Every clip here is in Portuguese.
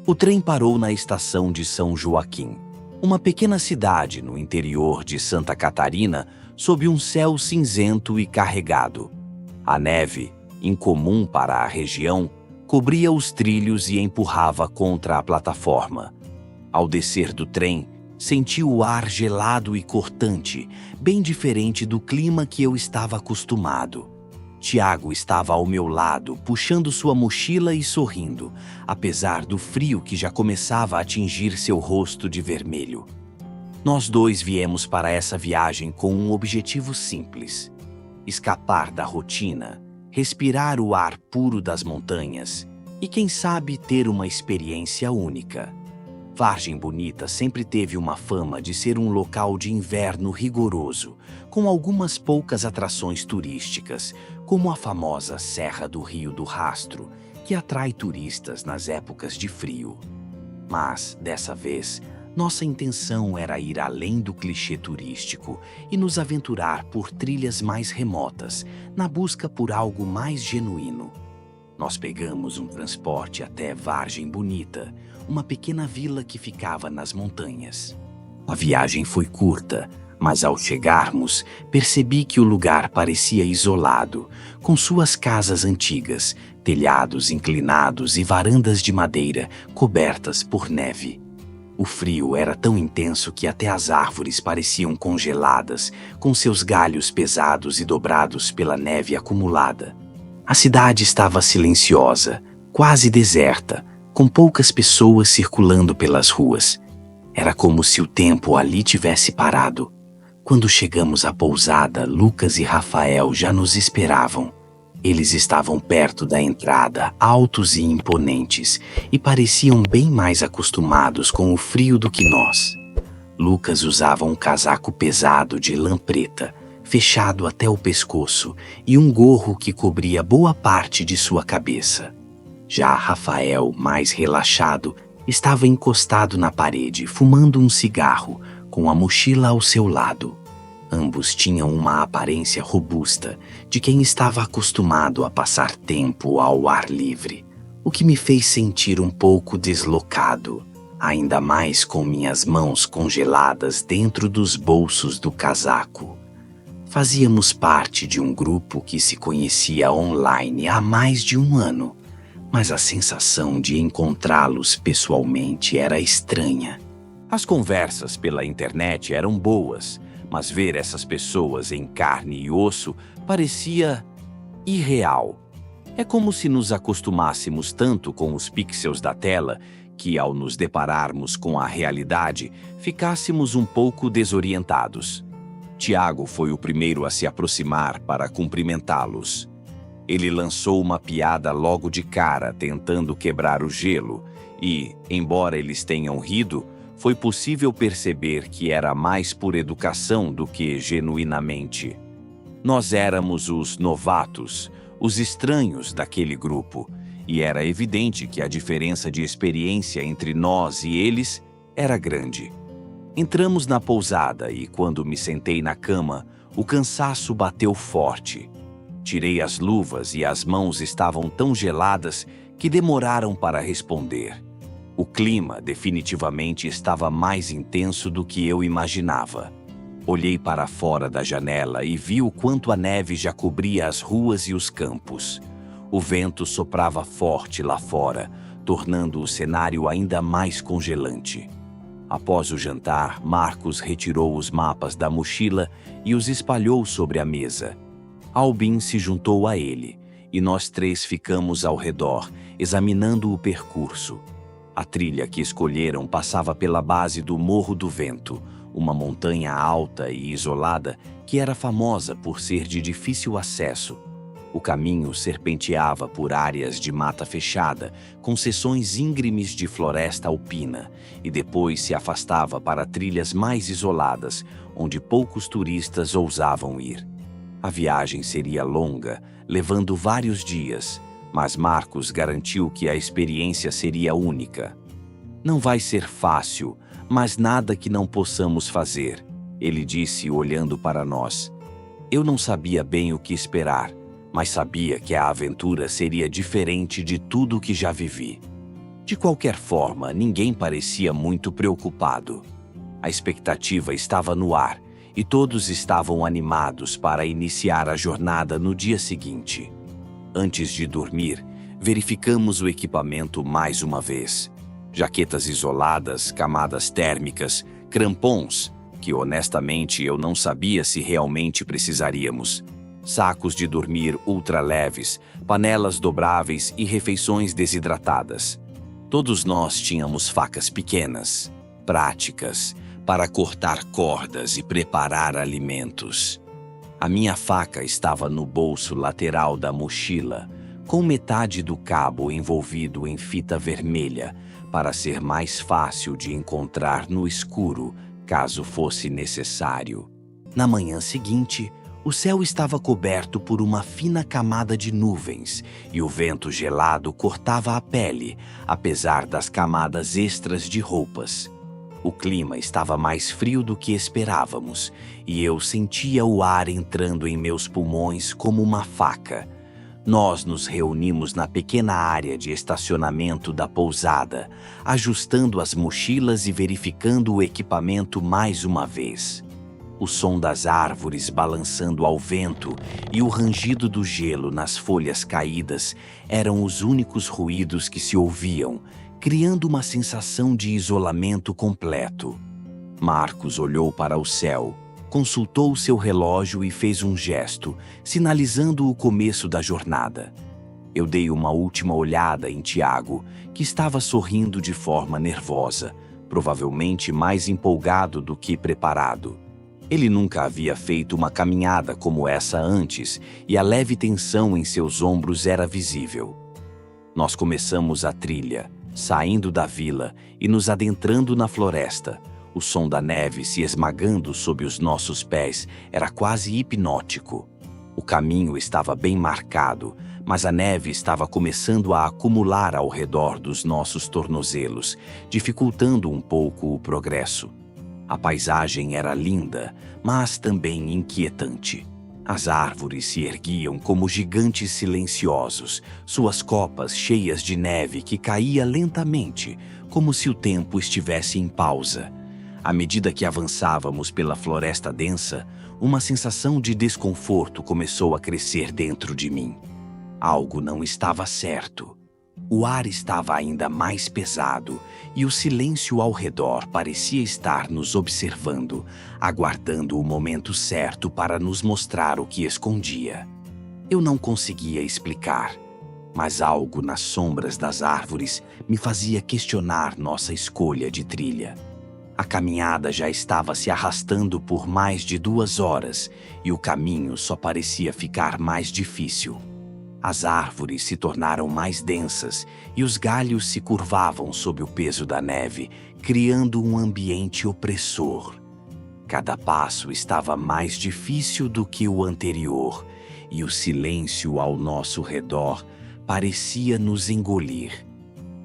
O trem parou na estação de São Joaquim, uma pequena cidade no interior de Santa Catarina, sob um céu cinzento e carregado. A neve, incomum para a região, cobria os trilhos e empurrava contra a plataforma. Ao descer do trem, senti o ar gelado e cortante, bem diferente do clima que eu estava acostumado. Tiago estava ao meu lado, puxando sua mochila e sorrindo, apesar do frio que já começava a atingir seu rosto de vermelho. Nós dois viemos para essa viagem com um objetivo simples: escapar da rotina, respirar o ar puro das montanhas e, quem sabe, ter uma experiência única. Vargem Bonita sempre teve uma fama de ser um local de inverno rigoroso, com algumas poucas atrações turísticas, como a famosa Serra do Rio do Rastro, que atrai turistas nas épocas de frio. Mas, dessa vez, nossa intenção era ir além do clichê turístico e nos aventurar por trilhas mais remotas, na busca por algo mais genuíno. Nós pegamos um transporte até Vargem Bonita, uma pequena vila que ficava nas montanhas. A viagem foi curta, mas ao chegarmos, percebi que o lugar parecia isolado, com suas casas antigas, telhados inclinados e varandas de madeira cobertas por neve. O frio era tão intenso que até as árvores pareciam congeladas, com seus galhos pesados e dobrados pela neve acumulada. A cidade estava silenciosa, quase deserta, com poucas pessoas circulando pelas ruas. Era como se o tempo ali tivesse parado. Quando chegamos à pousada, Lucas e Rafael já nos esperavam. Eles estavam perto da entrada, altos e imponentes, e pareciam bem mais acostumados com o frio do que nós. Lucas usava um casaco pesado de lã preta, fechado até o pescoço, e um gorro que cobria boa parte de sua cabeça. Já Rafael, mais relaxado, estava encostado na parede, fumando um cigarro, com a mochila ao seu lado. Ambos tinham uma aparência robusta, de quem estava acostumado a passar tempo ao ar livre, o que me fez sentir um pouco deslocado, ainda mais com minhas mãos congeladas dentro dos bolsos do casaco. Fazíamos parte de um grupo que se conhecia online há mais de um ano, mas a sensação de encontrá-los pessoalmente era estranha. As conversas pela internet eram boas, mas ver essas pessoas em carne e osso parecia irreal. É como se nos acostumássemos tanto com os pixels da tela que, ao nos depararmos com a realidade, ficássemos um pouco desorientados. Tiago foi o primeiro a se aproximar para cumprimentá-los. Ele lançou uma piada logo de cara, tentando quebrar o gelo, e, embora eles tenham rido, foi possível perceber que era mais por educação do que genuinamente. Nós éramos os novatos, os estranhos daquele grupo, e era evidente que a diferença de experiência entre nós e eles era grande. Entramos na pousada e, quando me sentei na cama, o cansaço bateu forte. Tirei as luvas e as mãos estavam tão geladas que demoraram para responder. O clima definitivamente estava mais intenso do que eu imaginava. Olhei para fora da janela e vi o quanto a neve já cobria as ruas e os campos. O vento soprava forte lá fora, tornando o cenário ainda mais congelante. Após o jantar, Marcos retirou os mapas da mochila e os espalhou sobre a mesa. Albin se juntou a ele, e nós três ficamos ao redor, examinando o percurso. A trilha que escolheram passava pela base do Morro do Vento, uma montanha alta e isolada que era famosa por ser de difícil acesso. O caminho serpenteava por áreas de mata fechada, com seções íngremes de floresta alpina, e depois se afastava para trilhas mais isoladas, onde poucos turistas ousavam ir. A viagem seria longa, levando vários dias, mas Marcos garantiu que a experiência seria única. Não vai ser fácil, mas nada que não possamos fazer, ele disse olhando para nós. Eu não sabia bem o que esperar, mas sabia que a aventura seria diferente de tudo o que já vivi. De qualquer forma, ninguém parecia muito preocupado. A expectativa estava no ar e todos estavam animados para iniciar a jornada no dia seguinte. Antes de dormir, verificamos o equipamento mais uma vez. Jaquetas isoladas, camadas térmicas, crampons, que honestamente eu não sabia se realmente precisaríamos, sacos de dormir ultra leves, panelas dobráveis e refeições desidratadas. Todos nós tínhamos facas pequenas, práticas, para cortar cordas e preparar alimentos. A minha faca estava no bolso lateral da mochila, com metade do cabo envolvido em fita vermelha, para ser mais fácil de encontrar no escuro, caso fosse necessário. Na manhã seguinte, o céu estava coberto por uma fina camada de nuvens e o vento gelado cortava a pele, apesar das camadas extras de roupas. O clima estava mais frio do que esperávamos e eu sentia o ar entrando em meus pulmões como uma faca. Nós nos reunimos na pequena área de estacionamento da pousada, ajustando as mochilas e verificando o equipamento mais uma vez. O som das árvores balançando ao vento e o rangido do gelo nas folhas caídas eram os únicos ruídos que se ouviam, criando uma sensação de isolamento completo. Marcos olhou para o céu, consultou seu relógio e fez um gesto, sinalizando o começo da jornada. Eu dei uma última olhada em Tiago, que estava sorrindo de forma nervosa, provavelmente mais empolgado do que preparado. Ele nunca havia feito uma caminhada como essa antes e a leve tensão em seus ombros era visível. Nós começamos a trilha, saindo da vila e nos adentrando na floresta. O som da neve se esmagando sob os nossos pés era quase hipnótico. O caminho estava bem marcado, mas a neve estava começando a acumular ao redor dos nossos tornozelos, dificultando um pouco o progresso. A paisagem era linda, mas também inquietante. As árvores se erguiam como gigantes silenciosos, suas copas cheias de neve que caía lentamente, como se o tempo estivesse em pausa. À medida que avançávamos pela floresta densa, uma sensação de desconforto começou a crescer dentro de mim. Algo não estava certo. O ar estava ainda mais pesado e o silêncio ao redor parecia estar nos observando, aguardando o momento certo para nos mostrar o que escondia. Eu não conseguia explicar, mas algo nas sombras das árvores me fazia questionar nossa escolha de trilha. A caminhada já estava se arrastando por mais de 2 horas e o caminho só parecia ficar mais difícil. As árvores se tornaram mais densas e os galhos se curvavam sob o peso da neve, criando um ambiente opressor. Cada passo estava mais difícil do que o anterior e o silêncio ao nosso redor parecia nos engolir.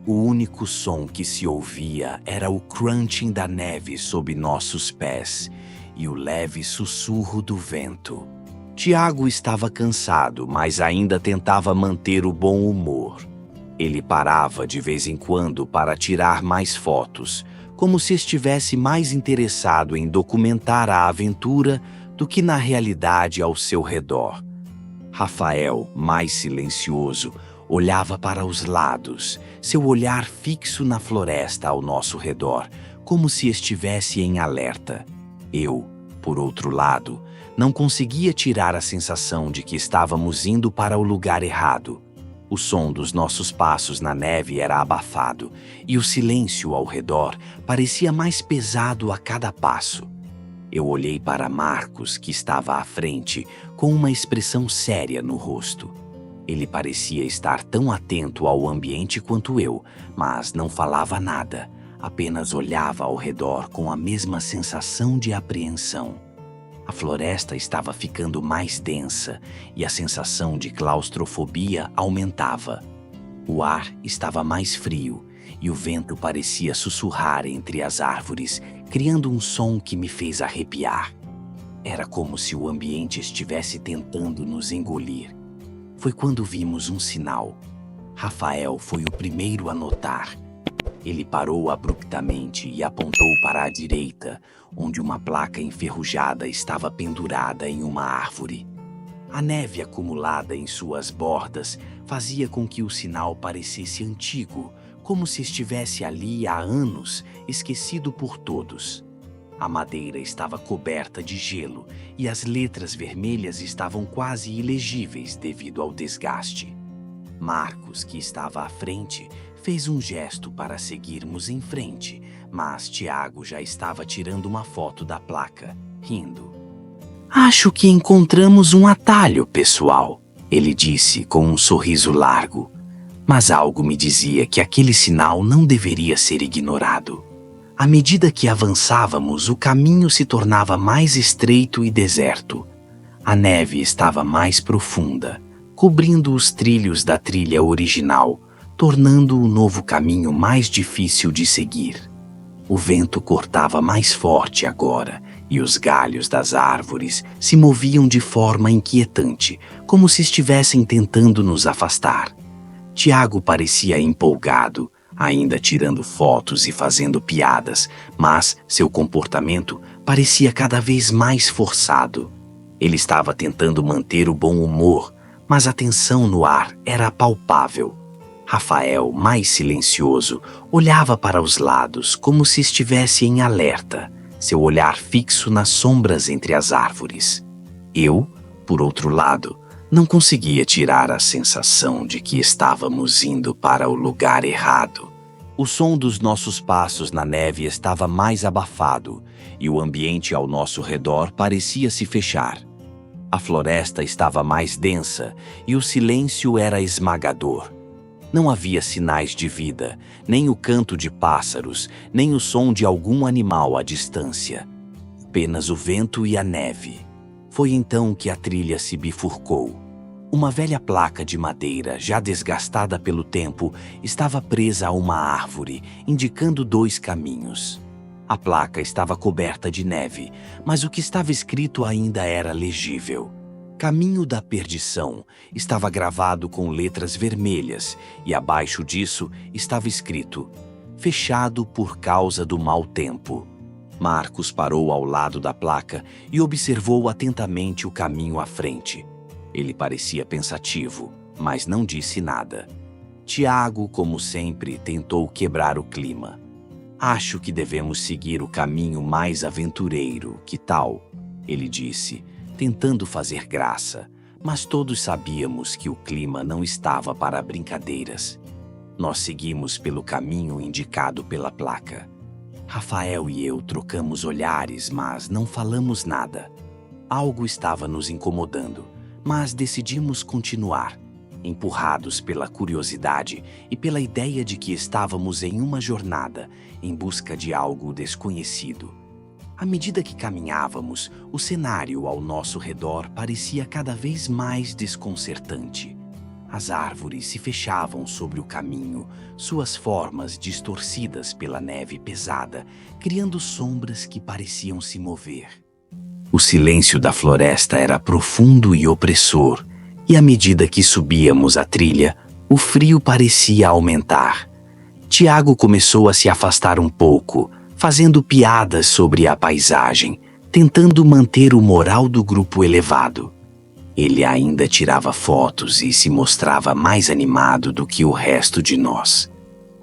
O único som que se ouvia era o crunching da neve sob nossos pés e o leve sussurro do vento. Tiago estava cansado, mas ainda tentava manter o bom humor. Ele parava de vez em quando para tirar mais fotos, como se estivesse mais interessado em documentar a aventura do que na realidade ao seu redor. Rafael, mais silencioso, olhava para os lados, seu olhar fixo na floresta ao nosso redor, como se estivesse em alerta. Eu, por outro lado, não conseguia tirar a sensação de que estávamos indo para o lugar errado. O som dos nossos passos na neve era abafado e o silêncio ao redor parecia mais pesado a cada passo. Eu olhei para Marcos, que estava à frente, com uma expressão séria no rosto. Ele parecia estar tão atento ao ambiente quanto eu, mas não falava nada, apenas olhava ao redor com a mesma sensação de apreensão. A floresta estava ficando mais densa e a sensação de claustrofobia aumentava. O ar estava mais frio e o vento parecia sussurrar entre as árvores, criando um som que me fez arrepiar. Era como se o ambiente estivesse tentando nos engolir. Foi quando vimos um sinal. Rafael foi o primeiro a notar. Ele parou abruptamente e apontou para a direita, onde uma placa enferrujada estava pendurada em uma árvore. A neve acumulada em suas bordas fazia com que o sinal parecesse antigo, como se estivesse ali há anos, esquecido por todos. A madeira estava coberta de gelo e as letras vermelhas estavam quase ilegíveis devido ao desgaste. Marcos, que estava à frente, fez um gesto para seguirmos em frente, mas Tiago já estava tirando uma foto da placa, rindo. "Acho que encontramos um atalho, pessoal", ele disse com um sorriso largo. Mas algo me dizia que aquele sinal não deveria ser ignorado. À medida que avançávamos, o caminho se tornava mais estreito e deserto. A neve estava mais profunda, cobrindo os trilhos da trilha original, tornando o novo caminho mais difícil de seguir. O vento cortava mais forte agora, e os galhos das árvores se moviam de forma inquietante, como se estivessem tentando nos afastar. Tiago parecia empolgado, ainda tirando fotos e fazendo piadas, mas seu comportamento parecia cada vez mais forçado. Ele estava tentando manter o bom humor, mas a tensão no ar era palpável. Rafael, mais silencioso, olhava para os lados como se estivesse em alerta, seu olhar fixo nas sombras entre as árvores. Eu, por outro lado, não conseguia tirar a sensação de que estávamos indo para o lugar errado. O som dos nossos passos na neve estava mais abafado e o ambiente ao nosso redor parecia se fechar. A floresta estava mais densa e o silêncio era esmagador. Não havia sinais de vida, nem o canto de pássaros, nem o som de algum animal à distância. Apenas o vento e a neve. Foi então que a trilha se bifurcou. Uma velha placa de madeira, já desgastada pelo tempo, estava presa a uma árvore, indicando 2 caminhos. A placa estava coberta de neve, mas o que estava escrito ainda era legível. Caminho da Perdição estava gravado com letras vermelhas e abaixo disso estava escrito: fechado por causa do mau tempo. Marcos parou ao lado da placa e observou atentamente o caminho à frente. Ele parecia pensativo, mas não disse nada. Tiago, como sempre, tentou quebrar o clima. "Acho que devemos seguir o caminho mais aventureiro, que tal?", ele disse, tentando fazer graça, mas todos sabíamos que o clima não estava para brincadeiras. Nós seguimos pelo caminho indicado pela placa. Rafael e eu trocamos olhares, mas não falamos nada. Algo estava nos incomodando, mas decidimos continuar, empurrados pela curiosidade e pela ideia de que estávamos em uma jornada em busca de algo desconhecido. À medida que caminhávamos, o cenário ao nosso redor parecia cada vez mais desconcertante. As árvores se fechavam sobre o caminho, suas formas distorcidas pela neve pesada, criando sombras que pareciam se mover. O silêncio da floresta era profundo e opressor, e à medida que subíamos a trilha, o frio parecia aumentar. Tiago começou a se afastar um pouco, fazendo piadas sobre a paisagem, tentando manter o moral do grupo elevado. Ele ainda tirava fotos e se mostrava mais animado do que o resto de nós.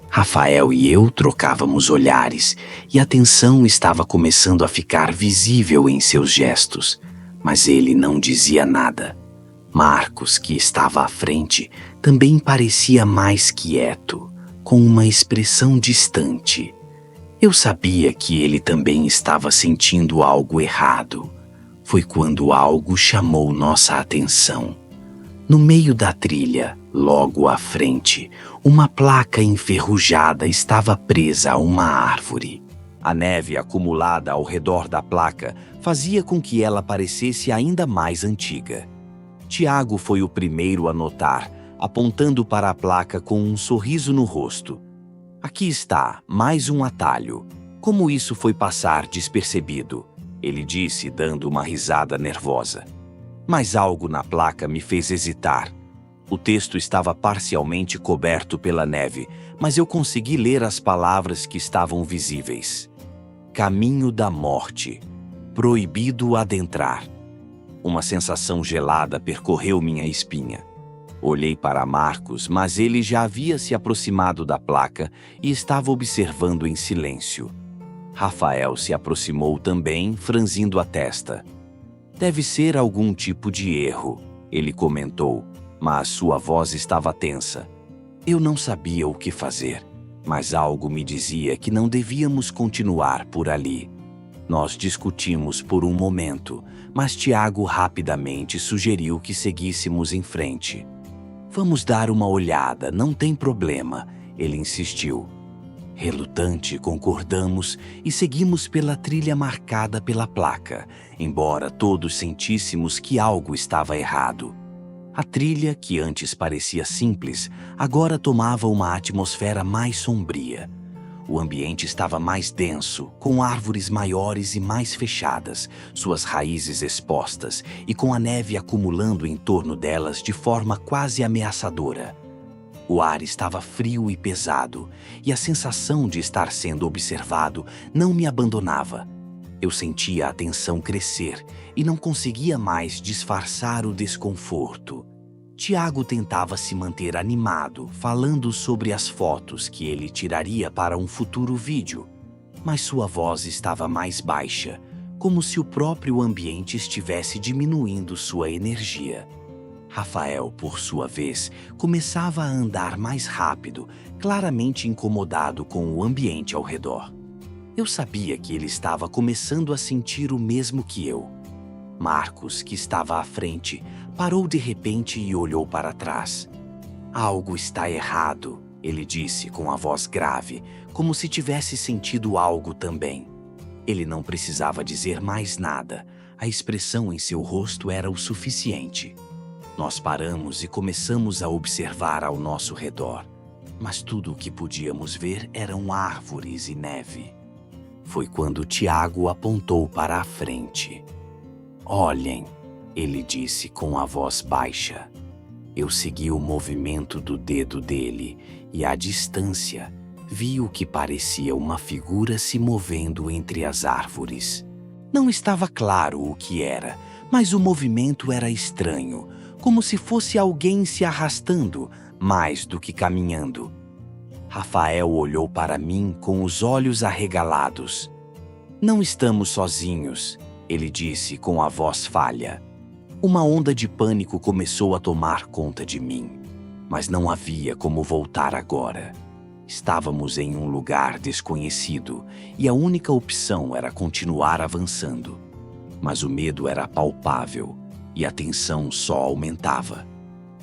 Rafael e eu trocávamos olhares e a tensão estava começando a ficar visível em seus gestos, mas ele não dizia nada. Marcos, que estava à frente, também parecia mais quieto, com uma expressão distante. Eu sabia que ele também estava sentindo algo errado. Foi quando algo chamou nossa atenção. No meio da trilha, logo à frente, uma placa enferrujada estava presa a uma árvore. A neve acumulada ao redor da placa fazia com que ela parecesse ainda mais antiga. Tiago foi o primeiro a notar, apontando para a placa com um sorriso no rosto. "Aqui está, mais um atalho. Como isso foi passar despercebido?", ele disse, dando uma risada nervosa. Mas algo na placa me fez hesitar. O texto estava parcialmente coberto pela neve, mas eu consegui ler as palavras que estavam visíveis. Caminho da morte. Proibido adentrar. Uma sensação gelada percorreu minha espinha. Olhei para Marcos, mas ele já havia se aproximado da placa e estava observando em silêncio. Rafael se aproximou também, franzindo a testa. Deve ser algum tipo de erro, ele comentou, mas sua voz estava tensa. Eu não sabia o que fazer, mas algo me dizia que não devíamos continuar por ali. Nós discutimos por um momento, mas Tiago rapidamente sugeriu que seguíssemos em frente. Vamos dar uma olhada, não tem problema, ele insistiu. Relutante, concordamos e seguimos pela trilha marcada pela placa, embora todos sentíssemos que algo estava errado. A trilha, que antes parecia simples, agora tomava uma atmosfera mais sombria. O ambiente estava mais denso, com árvores maiores e mais fechadas, suas raízes expostas e com a neve acumulando em torno delas de forma quase ameaçadora. O ar estava frio e pesado, e a sensação de estar sendo observado não me abandonava. Eu sentia a tensão crescer e não conseguia mais disfarçar o desconforto. Tiago tentava se manter animado, falando sobre as fotos que ele tiraria para um futuro vídeo, mas sua voz estava mais baixa, como se o próprio ambiente estivesse diminuindo sua energia. Rafael, por sua vez, começava a andar mais rápido, claramente incomodado com o ambiente ao redor. Eu sabia que ele estava começando a sentir o mesmo que eu. Marcos, que estava à frente, parou de repente e olhou para trás. Algo está errado, ele disse com a voz grave, como se tivesse sentido algo também. Ele não precisava dizer mais nada, a expressão em seu rosto era o suficiente. Nós paramos e começamos a observar ao nosso redor, mas tudo o que podíamos ver eram árvores e neve. Foi quando Tiago apontou para a frente. Olhem, ele disse com a voz baixa. Eu segui o movimento do dedo dele e, à distância, vi o que parecia uma figura se movendo entre as árvores. Não estava claro o que era, mas o movimento era estranho, como se fosse alguém se arrastando, mais do que caminhando. Rafael olhou para mim com os olhos arregalados. Não estamos sozinhos, ele disse com a voz falha. Uma onda de pânico começou a tomar conta de mim, mas não havia como voltar agora. Estávamos em um lugar desconhecido e a única opção era continuar avançando. Mas o medo era palpável e a tensão só aumentava.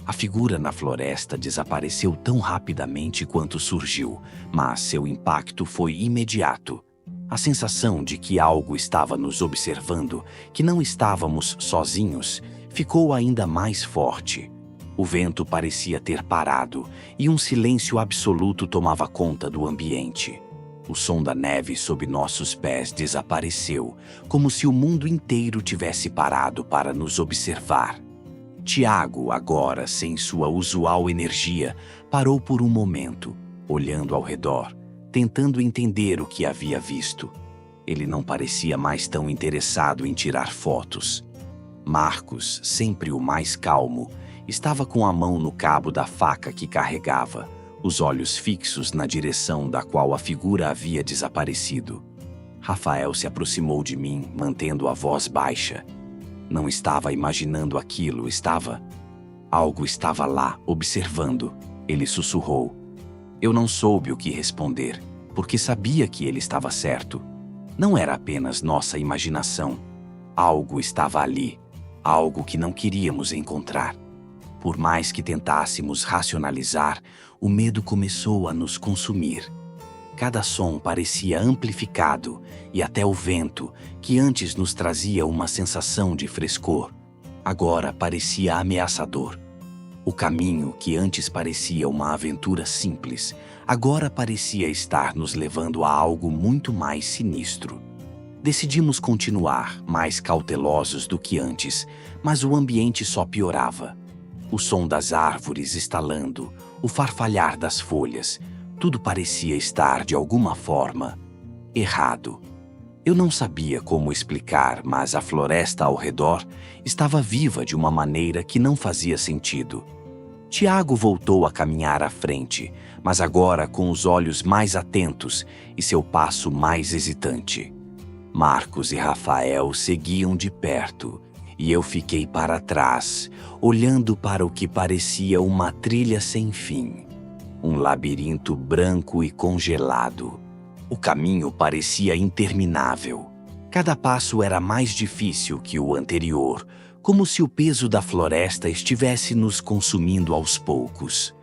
A figura na floresta desapareceu tão rapidamente quanto surgiu, mas seu impacto foi imediato. A sensação de que algo estava nos observando, que não estávamos sozinhos, ficou ainda mais forte. O vento parecia ter parado e um silêncio absoluto tomava conta do ambiente. O som da neve sob nossos pés desapareceu, como se o mundo inteiro tivesse parado para nos observar. Tiago, agora sem sua usual energia, parou por um momento, olhando ao redor, tentando entender o que havia visto. Ele não parecia mais tão interessado em tirar fotos. Marcos, sempre o mais calmo, estava com a mão no cabo da faca que carregava, os olhos fixos na direção da qual a figura havia desaparecido. Rafael se aproximou de mim, mantendo a voz baixa. Não estava imaginando aquilo, estava? Algo estava lá, observando. Ele sussurrou. Eu não soube o que responder, porque sabia que ele estava certo. Não era apenas nossa imaginação. Algo estava ali, algo que não queríamos encontrar. Por mais que tentássemos racionalizar, o medo começou a nos consumir. Cada som parecia amplificado e até o vento, que antes nos trazia uma sensação de frescor, agora parecia ameaçador. O caminho, que antes parecia uma aventura simples, agora parecia estar nos levando a algo muito mais sinistro. Decidimos continuar, mais cautelosos do que antes, mas o ambiente só piorava. O som das árvores estalando, o farfalhar das folhas, tudo parecia estar, de alguma forma, errado. Eu não sabia como explicar, mas a floresta ao redor estava viva de uma maneira que não fazia sentido. Tiago voltou a caminhar à frente, mas agora com os olhos mais atentos e seu passo mais hesitante. Marcos e Rafael seguiam de perto, e eu fiquei para trás, olhando para o que parecia uma trilha sem fim. Um labirinto branco e congelado. O caminho parecia interminável. Cada passo era mais difícil que o anterior, como se o peso da floresta estivesse nos consumindo aos poucos.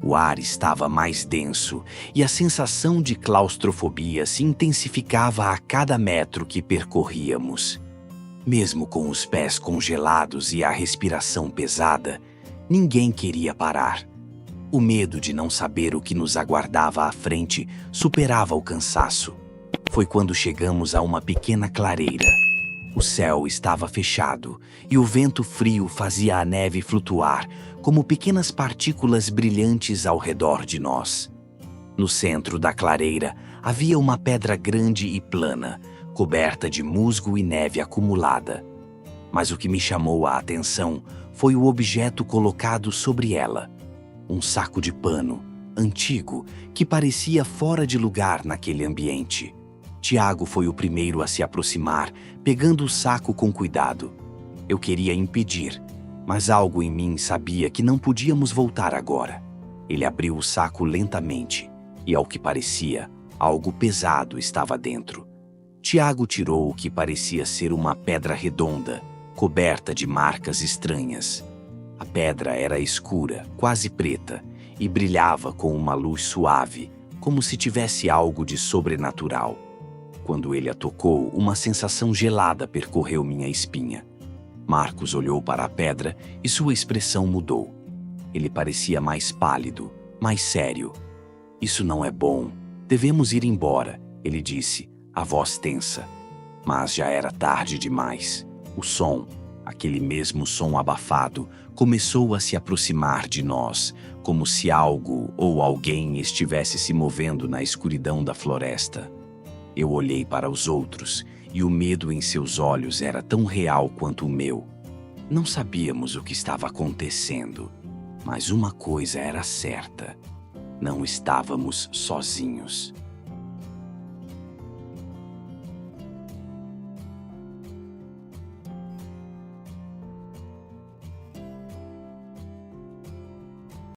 O ar estava mais denso e a sensação de claustrofobia se intensificava a cada metro que percorríamos. Mesmo com os pés congelados e a respiração pesada, ninguém queria parar. O medo de não saber o que nos aguardava à frente superava o cansaço. Foi quando chegamos a uma pequena clareira. O céu estava fechado e o vento frio fazia a neve flutuar como pequenas partículas brilhantes ao redor de nós. No centro da clareira havia uma pedra grande e plana, coberta de musgo e neve acumulada. Mas o que me chamou a atenção foi o objeto colocado sobre ela. Um saco de pano, antigo, que parecia fora de lugar naquele ambiente. Tiago foi o primeiro a se aproximar, pegando o saco com cuidado. Eu queria impedir, mas algo em mim sabia que não podíamos voltar agora. Ele abriu o saco lentamente, e ao que parecia, algo pesado estava dentro. Tiago tirou o que parecia ser uma pedra redonda, coberta de marcas estranhas. A pedra era escura, quase preta, e brilhava com uma luz suave, como se tivesse algo de sobrenatural. Quando ele a tocou, uma sensação gelada percorreu minha espinha. Marcos olhou para a pedra e sua expressão mudou. Ele parecia mais pálido, mais sério. "Isso não é bom. Devemos ir embora", ele disse, a voz tensa. Mas já era tarde demais. O som, aquele mesmo som abafado, começou a se aproximar de nós, como se algo ou alguém estivesse se movendo na escuridão da floresta. Eu olhei para os outros, e o medo em seus olhos era tão real quanto o meu. Não sabíamos o que estava acontecendo, mas uma coisa era certa: não estávamos sozinhos.